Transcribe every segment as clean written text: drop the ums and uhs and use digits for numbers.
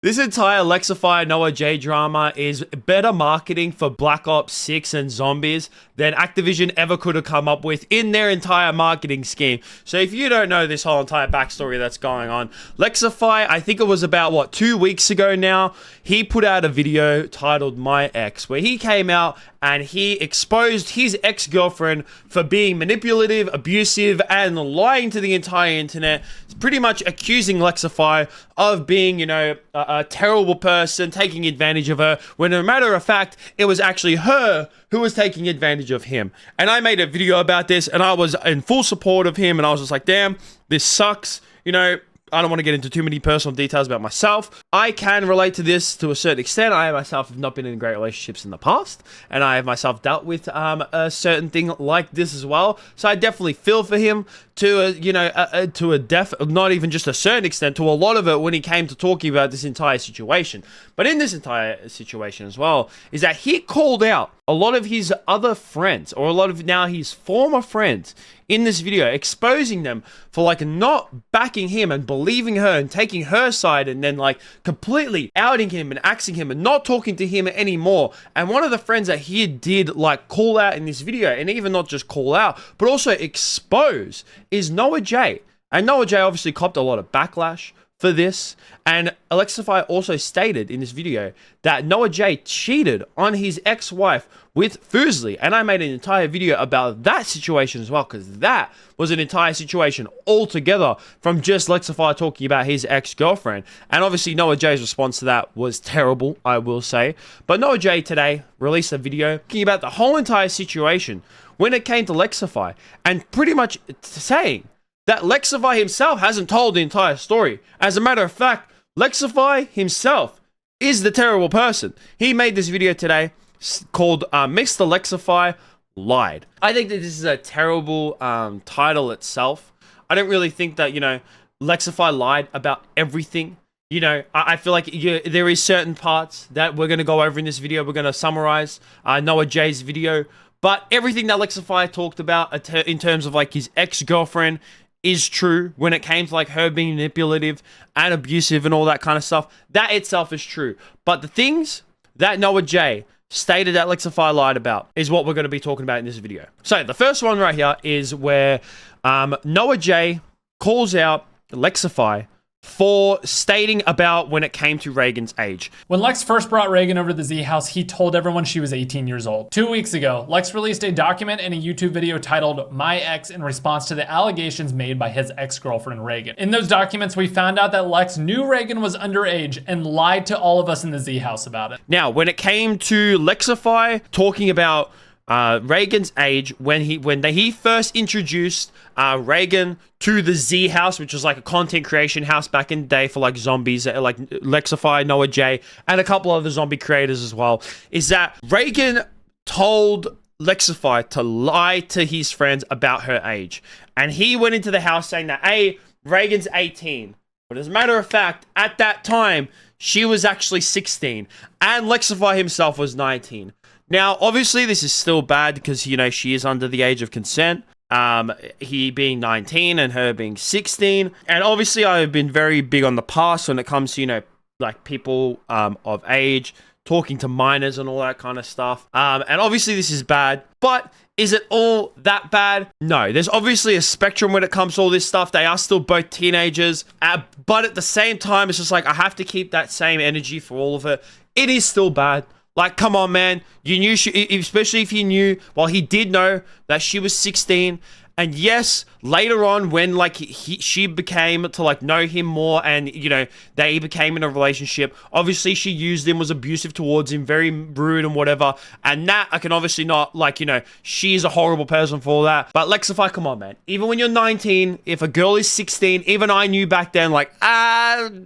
This entire Lexify NoahJ drama is better marketing for Black Ops 6 and zombies than Activision ever could have come up with in their entire marketing scheme. So if you don't know this whole entire backstory that's going on, Lexify, I think it was about, 2 weeks ago now, he put out a video titled My Ex, where he came out and he exposed his ex-girlfriend for being manipulative, abusive, and lying to the entire internet, pretty much accusing Lexify of being, a terrible person, taking advantage of her, when a matter of fact, it was actually her who was taking advantage of him. And I made a video about this, and I was in full support of him, and I was just like, damn, this sucks, I don't want to get into too many personal details about myself. I can relate to this to a certain extent. I myself have not been in great relationships in the past, and I have myself dealt with a certain thing like this as well. So I definitely feel for him not even just a certain extent, to a lot of it when he came to talking about this entire situation. But in this entire situation as well, is that he called out a lot of his other friends, or a lot of now his former friends, in this video, exposing them for not backing him and believing her and taking her side, and then completely outing him and axing him and not talking to him anymore. And one of the friends that he did call out in this video, and even not just call out, but also expose, is NoahJ. And NoahJ obviously copped a lot of backlash for this, and Alexify also stated in this video that NoahJ cheated on his ex-wife with Fuslie, and I made an entire video about that situation as well, because that was an entire situation altogether from just Lexify talking about his ex-girlfriend. And obviously NoahJ's response to that was terrible, I will say. But NoahJ today released a video talking about the whole entire situation when it came to Lexify, and pretty much saying that Lexify himself hasn't told the entire story. As a matter of fact, Lexify himself is the terrible person. He made this video today called MrTLexify Lied. I think that this is a terrible title itself. I don't really think that, Lexify lied about everything. I feel like there is certain parts that we're going to go over in this video. We're going to summarize NoahJ's video. But everything that Lexify talked about in terms of his ex-girlfriend is true when it came to her being manipulative and abusive and all that kind of stuff. That itself is true. But the things that NoahJ stated that Lexify lied about is what we're going to be talking about in this video. So the first one right here is where NoahJ calls out Lexify for stating about when it came to Reagan's age. When Lex first brought Reagan over to the Z house, he told everyone she was 18 years old. 2 weeks ago, Lex released a document and a YouTube video titled My Ex in response to the allegations made by his ex-girlfriend Reagan. In those documents, we found out that Lex knew Reagan was underage and lied to all of us in the Z house about it. Now, when it came to Lexify talking about Reagan's age, when he first introduced Reagan to the Z house, which was a content creation house back in the day for zombies, Lexify, NoahJ, and a couple other zombie creators as well, is that Reagan told Lexify to lie to his friends about her age. And he went into the house saying that, hey, Reagan's 18. But as a matter of fact, at that time, she was actually 16. And Lexify himself was 19. Now, obviously, this is still bad because, she is under the age of consent. He being 19 and her being 16. And obviously, I've been very big on the past when it comes to, people of age, talking to minors and all that kind of stuff. And obviously, this is bad. But is it all that bad? No. There's obviously a spectrum when it comes to all this stuff. They are still both teenagers. But at the same time, it's just I have to keep that same energy for all of it. It is still bad. Come on, man. You knew, especially if you knew, he did know that she was 16. And yes, later on, when she became to know him more, and they became in a relationship, obviously she used him, was abusive towards him, very rude and whatever. And that I can obviously not she's a horrible person for all that. But Lexify, come on, man. Even when you're 19, if a girl is 16, even I knew back then,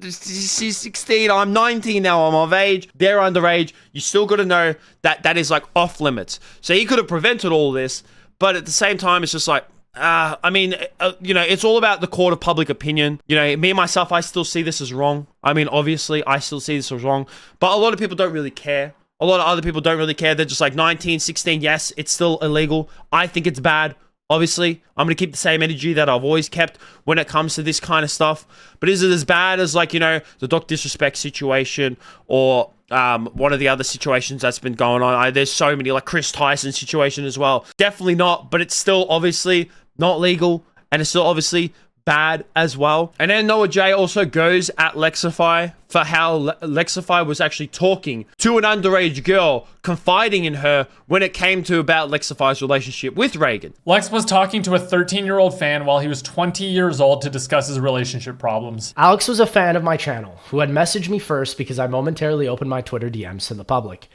she's 16, I'm 19 now, I'm of age, they're underage. You still got to know that that is off limits. So he could have prevented all this, but at the same time, it's just it's all about the court of public opinion. Me, myself, I still see this as wrong. Obviously, I still see this as wrong. But a lot of people don't really care. A lot of other people don't really care. They're just 19, 16, yes, it's still illegal. I think it's bad. Obviously, I'm going to keep the same energy that I've always kept when it comes to this kind of stuff. But is it as bad as, like, you know, the Doc Disrespect situation or one of the other situations that's been going on? There's so many, like Chris Tyson situation as well. Definitely not, but it's still obviously not legal, and it's still obviously bad as well. And then NoahJ also goes at Lexify for how Lexify was actually talking to an underage girl, confiding in her when it came to about Lexify's relationship with Reagan. Lex was talking to a 13-year-old fan while he was 20 years old to discuss his relationship problems. Alex was a fan of my channel who had messaged me first because I momentarily opened my Twitter DMs to the public.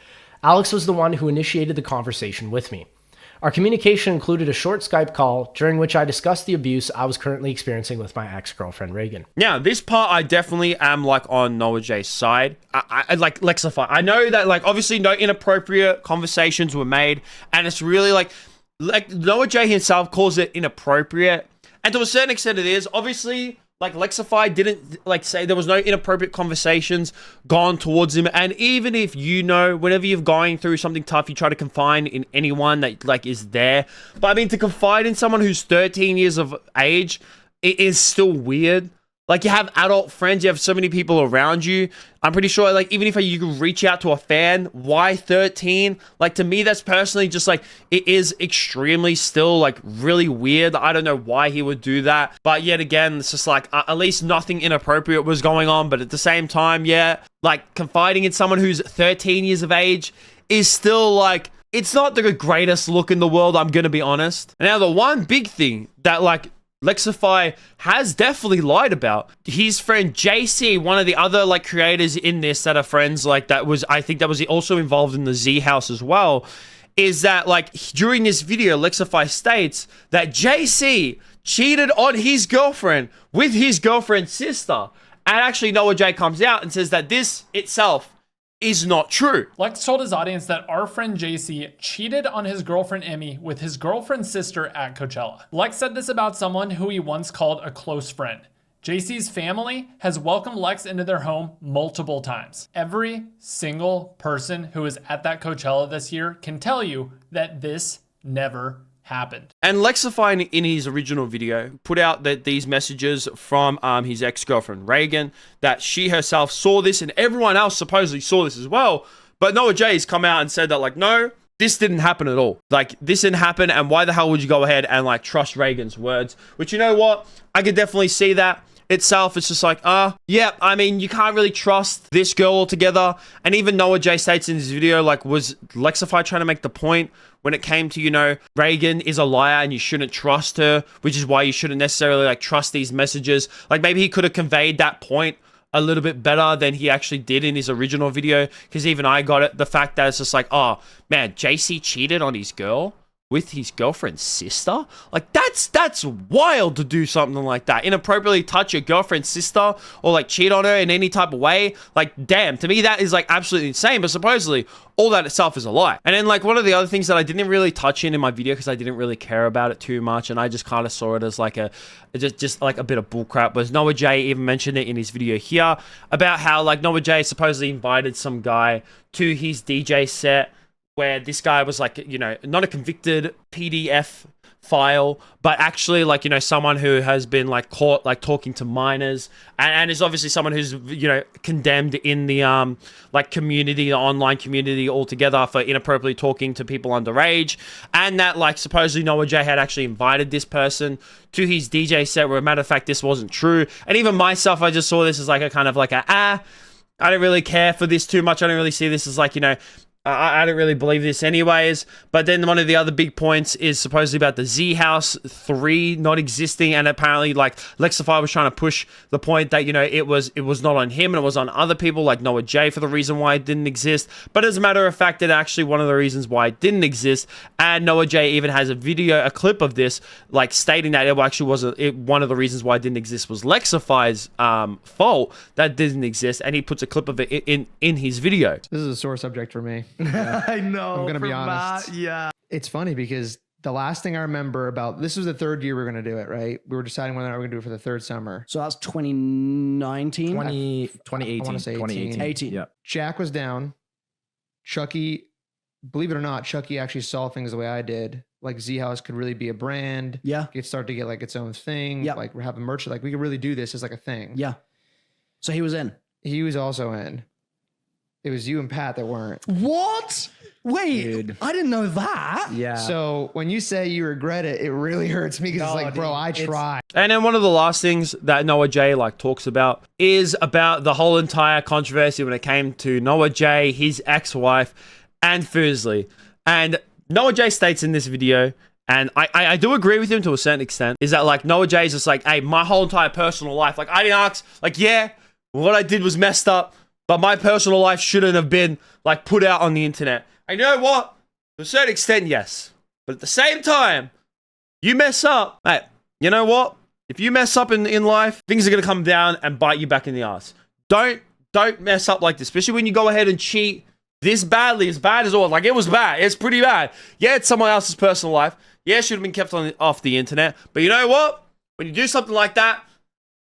Alex was the one who initiated the conversation with me. Our communication included a short Skype call during which I discussed the abuse I was currently experiencing with my ex-girlfriend, Reagan. Now, this part, I definitely am, like, on NoahJ's side. I like, Lexify. I know that, like, obviously no inappropriate conversations were made, and it's really, like NoahJ himself calls it inappropriate. And to a certain extent it is. Obviously, like, Lexify didn't, like, say there was no inappropriate conversations gone towards him. And even if you know, whenever you're going through something tough, you try to confide in anyone that, like, is there. But, I mean, to confide in someone who's 13 years of age, it is still weird. Like, you have adult friends, you have so many people around you. I'm pretty sure, like, even if you could reach out to a fan, why 13? Like, to me, that's personally just, like, it is extremely still, like, really weird. I don't know why he would do that. But yet again, it's just, like, at least nothing inappropriate was going on. But at the same time, yeah, like, confiding in someone who's 13 years of age is still, like, it's not the greatest look in the world, I'm gonna be honest. Now, the one big thing that, like, Lexify has definitely lied about, his friend JC, one of the other, like, creators in this that are friends, like, that was, I think that was also involved in the Z House as well, is that, like, during this video, Lexify states that JC cheated on his girlfriend with his girlfriend's sister. And actually, NoahJ comes out and says that this itself is not true. Lex told his audience that our friend JC cheated on his girlfriend Emmy with his girlfriend's sister at Coachella. Lex said this about someone who he once called a close friend. JC's family has welcomed Lex into their home multiple times. Every single person who was at that Coachella this year can tell you that this never happened. And Lexify in his original video put out that these messages from his ex-girlfriend Reagan, that she herself saw this and everyone else supposedly saw this as well. But NoahJ has come out and said that, like, no, this didn't happen at all. Like, this didn't happen, and why the hell would you go ahead and, like, trust Reagan's words? Which, you know what? I could definitely see that itself. It's just like, yeah, I mean, you can't really trust this girl altogether. And even NoahJ states in his video, like, was Lexify trying to make the point when it came to, you know, Reagan is a liar and you shouldn't trust her, which is why you shouldn't necessarily, like, trust these messages. Like, maybe he could have conveyed that point a little bit better than he actually did in his original video, because even I got it. The fact that it's just like, oh man, JC cheated on his girl with his girlfriend's sister, like, that's wild to do something like that, inappropriately touch your girlfriend's sister or, like, cheat on her in any type of way. Like, damn, to me that is, like, absolutely insane. But supposedly all that itself is a lie. And then, like, one of the other things that I didn't really touch in my video because I didn't really care about it too much, and I just kind of saw it as like just like a bit of bullcrap, was NoahJ even mentioned it in his video here about how, like, NoahJ supposedly invited some guy to his DJ set, where this guy was, like, you know, not a convicted PDF file, but actually, like, you know, someone who has been, like, caught, like, talking to minors, and is obviously someone who's, you know, condemned in the like, community, the online community altogether, for inappropriately talking to people underage. And that, like, supposedly NoahJ had actually invited this person to his DJ set, where, a matter of fact, this wasn't true. And even myself, I just saw this as, like, a kind of like I don't really care for this too much. I don't really see this as, like, you know, I don't really believe this anyways. But then one of the other big points is supposedly about the Z House 3 not existing, and apparently, like, Lexify was trying to push the point that, you know, it was not on him and it was on other people like NoahJ for the reason why it didn't exist. But as a matter of fact, it actually one of the reasons why it didn't exist. And NoahJ even has a clip of this, like, stating that it actually wasn't one of the reasons why it didn't exist was Lexify's fault that didn't exist, and he puts a clip of it in his video. This is a sore subject for me. I know. I'm gonna be honest. Yeah. It's funny because the last thing I remember about this was the third year we were going to do it, right? We were deciding whether or not we were going to do it for the third summer. So that's 2019? 2018. I want to say 18. Yeah. Jack was down. Chucky, believe it or not, Chucky actually saw things the way I did. like Z House could really be a brand. Yeah. It could start to get like its own thing. Yeah. Like we're having merch. Like we could really do this as like a thing. Yeah. So he was in. He was also in. It was you and Pat that weren't. What? Wait, Dude. I didn't know that. Yeah. So when you say you regret it, it really hurts me because No, it's like, bro, dude, I it's- tried. And then one of the last things that NoahJ like talks about is about the whole entire controversy when it came to NoahJ, his ex-wife, and Fuslie. And NoahJ states in this video, and I do agree with him to a certain extent, is that like NoahJ is just like, hey, my whole entire personal life, like I didn't ask, like yeah, what I did was messed up, but my personal life shouldn't have been like put out on the internet. And you know what? To a certain extent, yes. But at the same time, you mess up, mate, you know what? If you mess up in life, things are going to come down and bite you back in the ass. Don't mess up like this, especially when you go ahead and cheat this badly, as bad as all. Like, it was bad. It's pretty bad. Yeah, it's someone else's personal life. Yeah, it should have been kept off the internet. But you know what? When you do something like that,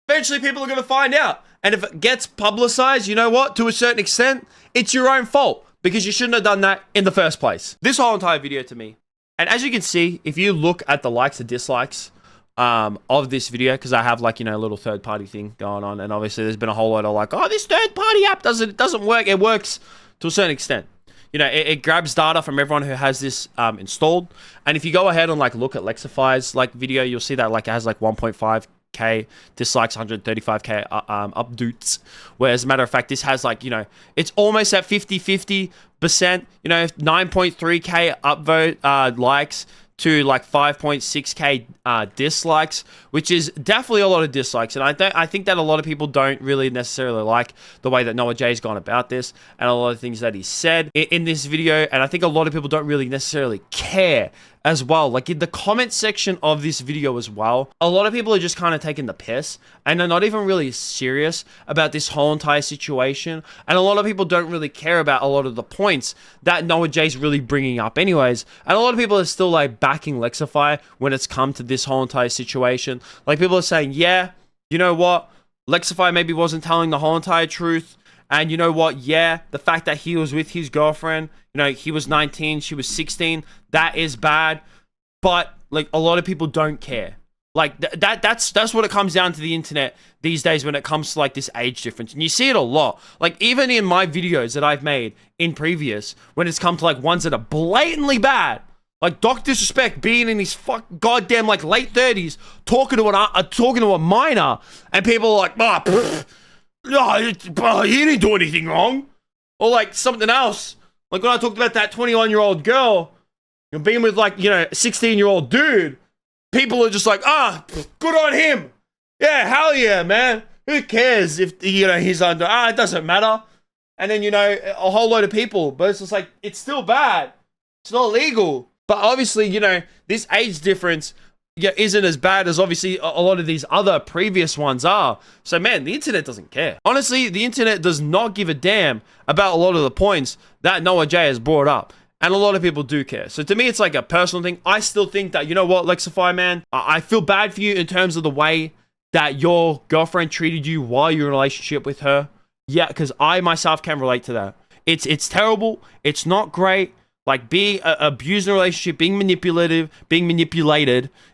eventually people are going to find out. And if it gets publicized, you know what? To a certain extent, it's your own fault because you shouldn't have done that in the first place. This whole entire video to me. And as you can see, if you look at the likes and dislikes of this video, because I have like, you know, a little third party thing going on. And obviously there's been a whole lot of like, oh, this third party app doesn't work. It works to a certain extent. You know, it grabs data from everyone who has this installed. And if you go ahead and like look at Lexify's like video, you'll see that like it has like 1.5K dislikes, 135K updates. Where as a matter of fact, this has like, you know, it's almost at 50-50%, you know, 9.3K upvote likes to like 5.6K dislikes, which is definitely a lot of dislikes. And I think that a lot of people don't really necessarily like the way that NoahJ's gone about this and a lot of things that he said in this video. And I think a lot of people don't really necessarily care as well. Like in the comment section of this video as well, a lot of people are just kind of taking the piss and they're not even really serious about this whole entire situation. And a lot of people don't really care about a lot of the points that NoahJ's really bringing up anyways. And a lot of people are still like backing Lexify when it's come to this whole entire situation. Like people are saying, yeah, you know what? Lexify maybe wasn't telling the whole entire truth. And you know what? Yeah, the fact that he was with his girlfriend, you know, he was 19, she was 16, that is bad. But like a lot of people don't care. Like that's what it comes down to the internet these days when it comes to like this age difference. And you see it a lot. Like even in my videos that I've made in previous, when it's come to like ones that are blatantly bad, like Doc Disrespect being in his goddamn like late 30s talking to a minor, and people are like, no, he didn't do anything wrong. Or like something else. Like when I talked about that 21-year-old girl being with like, you know, a 16-year-old dude, people are just like, good on him. Yeah, hell yeah, man. Who cares if, you know, he's under, it doesn't matter. And then, you know, a whole load of people, but it's just like, it's still bad. It's not legal. But obviously, you know, this age difference isn't as bad as obviously a lot of these other previous ones are. So man, the internet doesn't care. Honestly, the internet does not give a damn about a lot of the points that NoahJ has brought up. And a lot of people do care. So to me, it's like a personal thing. I still think that, you know what, Lexify, man, I feel bad for you in terms of the way that your girlfriend treated you while you're in a relationship with her. Yeah, because I myself can relate to that. It's terrible. It's not great. Like being abused in a relationship, being manipulated,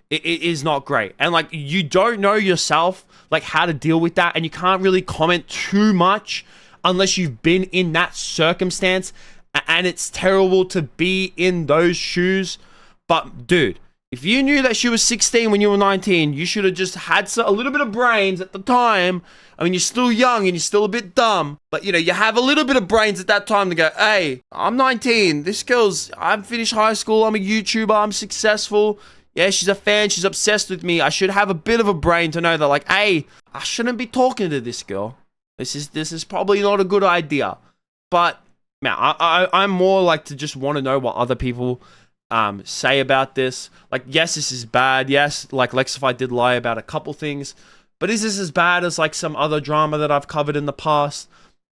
it is not great. And like you don't know yourself like how to deal with that, and you can't really comment too much unless you've been in that circumstance. And it's terrible to be in those shoes. But dude, if you knew that she was 16 when you were 19, you should have just had a little bit of brains at the time. I mean, you're still young and you're still a bit dumb, but you know, you have a little bit of brains at that time to go, hey, I'm 19. I've finished high school. I'm a YouTuber. I'm successful. Yeah, she's a fan. She's obsessed with me. I should have a bit of a brain to know that like, hey, I shouldn't be talking to this girl. This is probably not a good idea. But man, I'm more like to just want to know what other people say about this. Like, yes, this is bad. Yes, like Lexify did lie about a couple things. But is this as bad as like some other drama that I've covered in the past?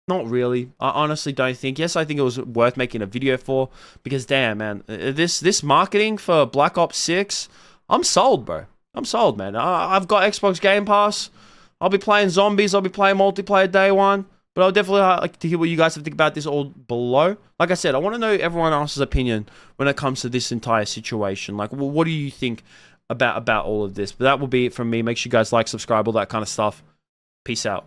Not really. I honestly don't think. Yes, I think it was worth making a video for. Because damn, man, this marketing for Black Ops 6, I'm sold, bro. I'm sold, man. I've got Xbox Game Pass. I'll be playing zombies. I'll be playing multiplayer day one. But I'll definitely like to hear what you guys have to think about this all below. Like I said, I want to know everyone else's opinion when it comes to this entire situation. Like, well, what do you think about all of this? But that will be it from me. Make sure you guys like, subscribe, all that kind of stuff. Peace out.